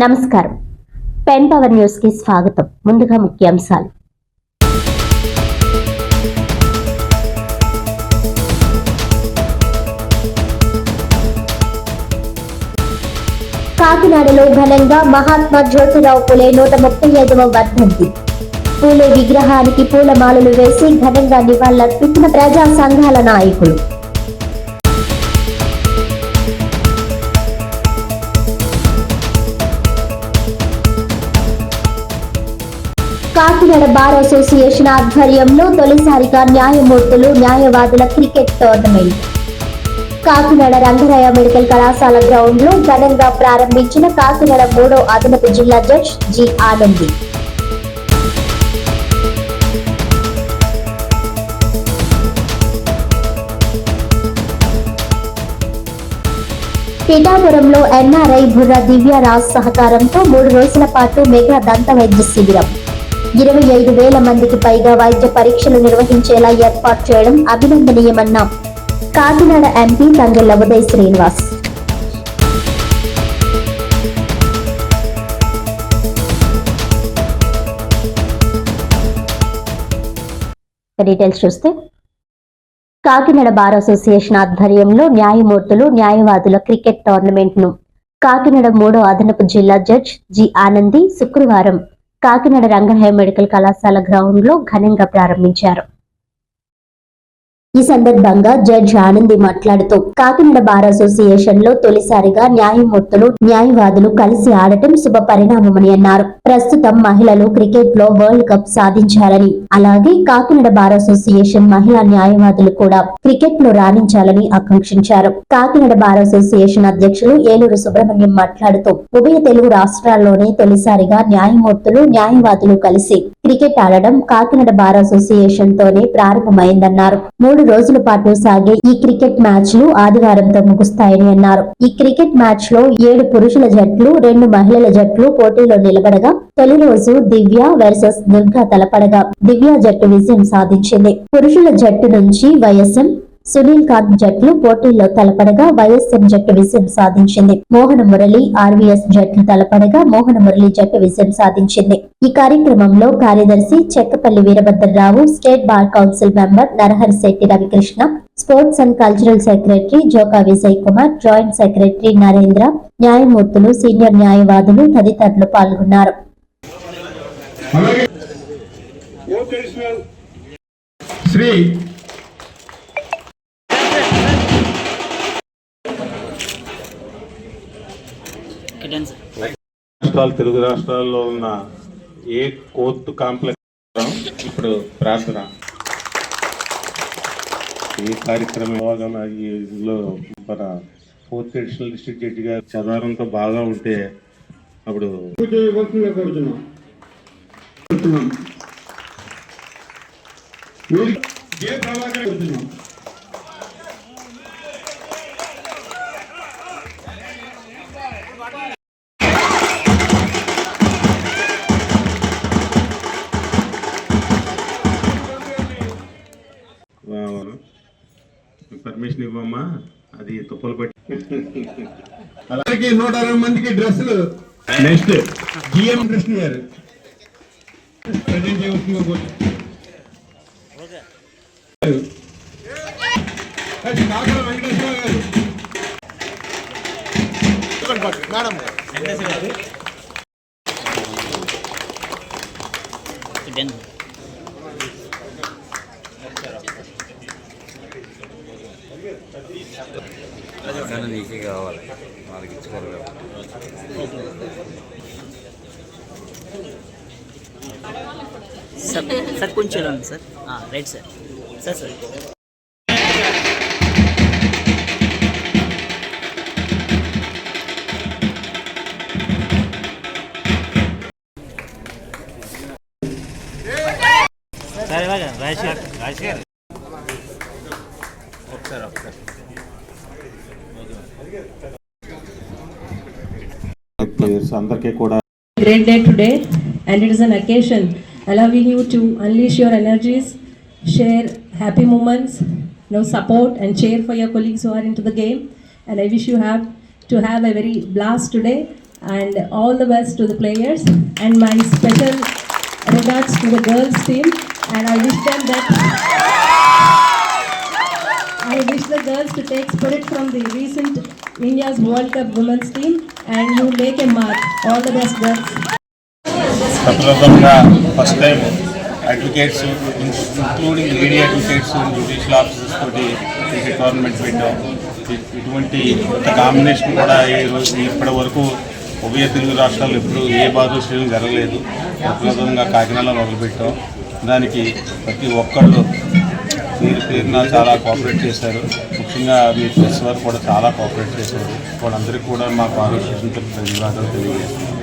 నమస్కారం. Pen power news కి స్వాగతం. ముందుగా ముఖ్యాంశాలు. కాకినాడలో ఘనంగా మహాత్మా జ్యోతిరావు పూలే 135వ వర్ధంతి. పూలే విగ్రహానికి పూలమాలలు వేసి ఘనంగా నివాళులర్పించిన ప్రజా సంఘాల నాయకులు. కాకినాడ బార్ అసోసియేషన్ ఆధ్వర్యంలో తొలిసారిగా న్యాయమూర్తులు న్యాయవాదుల cricket tournament Kakinada Rangaraya medical కళాశాల గ్రౌండ్ లో ఘనంగా ప్రారంభించిన కాకినాడ 3వ అదనపు జిల్లా జడ్జ్ జి ఆనంది. పిఠాపురంలో ఎన్ఆర్ఐ బుర్ర దివ్యరాజ్ సహకారంతో 3 రోజుల పాటు మెగా దంత వైద్య శిబిరం. 25,000 మందికి పైగా వైద్య పరీక్షలు నిర్వహించేలా ఏర్పాటు చేయడం అభినందనీయమన్న కాకినాడ ఎంపీ తంగెళ్ల ఉదయ్ శ్రీనివాస్. డీటెయిల్స్ చూస్తే కాకినాడ బార్ అసోసియేషన్ ఆధ్వర్యంలో న్యాయమూర్తులు న్యాయవాదుల క్రికెట్ టోర్నమెంట్ ను కాకినాడ 3వ అదనపు జిల్లా జడ్జ్ జి ఆనంది శుక్రవారం కాకినాడ రంగరాయ మెడికల్ కళాశాల గ్రౌండ్ లో ఘనంగా ప్రారంభించారు. ఈ సందర్భంగా జడ్జ్ ఆనంది మాట్లాడుతూ కాకినాడ బార్ అసోసియేషన్ లో తొలిసారిగా న్యాయమూర్తులు న్యాయవాదులు కలిసి ఆడటం శుభ పరిణామమని అన్నారు. ప్రస్తుతం మహిళలు క్రికెట్ లో వరల్డ్ కప్ సాధించాలని, అలాగే కాకినాడ బార్ అసోసియేషన్ మహిళా న్యాయవాదులు కూడా క్రికెట్ లో రాణించాలని ఆకాంక్షించారు. కాకినాడ బార్ అసోసియేషన్ అధ్యక్షులు ఏలూరు సుబ్రహ్మణ్యం మాట్లాడుతూ ఉభయ తెలుగు రాష్ట్రాల్లోనే తొలిసారిగా న్యాయమూర్తులు న్యాయవాదులు కలిసి క్రికెట్ ఆడడం కాకినాడ బార్ అసోసియేషన్ తోనే ప్రారంభమైందన్నారు. 3 రోజుల పాటు సాగే ఈ క్రికెట్ మ్యాచ్లు ఆదివారంతో ముగుస్తాయని అన్నారు. ఈ క్రికెట్ మ్యాచ్ లో 7 పురుషుల జట్లు 2 మహిళల జట్లు పోటీలో నిలబడగా తొలి రోజు దివ్య వర్సెస్ దుర్గా తలపడగా దివ్య జట్టు విజయం సాధించింది. పురుషుల జట్టు నుంచి వైఎస్ఎం సునీల్ కాంత్ జట్లు పోటీల్లో తలపడగా వైఎస్ఎం జట్టు విజయం సాధించింది. మోహన మురళి ఆర్వీఎస్ జట్లు తలపడగా మోహన మురళి జట్టు విజయం సాధించింది. ఈ కార్యక్రమంలో కార్యదర్శి Chekkapalli Veerabhadrarao, state bar council member Naraharisetti Ravikrishna, sports and cultural secretary Joka Vijay Kumar, joint secretary Narendra, న్యాయమూర్తులు, సీనియర్ న్యాయవాదులు తదితరులు పాల్గొన్నారు. తెలుగు రాష్ట్రాల్లో ఉన్న ఏ కోర్టు కాంప్లెక్స్ ఇప్పుడు ప్రార్థన ఈ కార్యక్రమంలో మన 4th అడిషనల్ డిస్ట్రిక్ట్ జడ్జి గారు చదవడంతో బాగా ఉంటే అప్పుడు పర్మిషన్ ఇవ్వమ్మా, అది తుప్పలు పెట్టి అలాగే 160 మందికి డ్రెస్సులు. నెక్స్ట్ జిఎం కృష్ణ గారు ప్రజెంట్ చేయవలసిందిగా కాకర వెంకటేశ్వర గారు మేడం నీకే కావాలి, వాళ్ళకి ఇచ్చుకోవాలి. సార్ కొంచెం sir right sir sir sir Rajesh గారు అందరికీ కూడా great day today, and it is an occasion allowing you to unleash your energies, share happy moments, support and cheer for your colleagues who are into the game. And I wish you to have a very blast today. and all the best to the players, and my special regards to the girls team, and I wish them that I wish the girls to take spirit from the recent India's World Cup women's team, and you make a mark. All the best, girls. ప్రప్రథమంగా first time advocates including lady advocates judicial officers తోటి cricket tournament పెట్టాం. ఇటువంటి ఇంత combination కూడా ఈ రోజు ఇప్పటి వరకు ఉభయ తెలుగు రాష్ట్రాలు ఎప్పుడు ఏ బాధోశ్రీలు జరగలేదు. ప్రప్రథమంగా కాకినాడలో మొదలుపెట్టాం. దానికి ప్రతి ఒక్కళ్ళు పేరున చాలా కోఆపరేట్ చేశారు. ముఖ్యంగా మీ ప్రెస్ వారు కూడా చాలా కోఆపరేట్ చేశారు. వాళ్ళందరికీ కూడా మా అసోసియేషన్ ధన్యవాదాలు తెలియజేస్తున్నాం.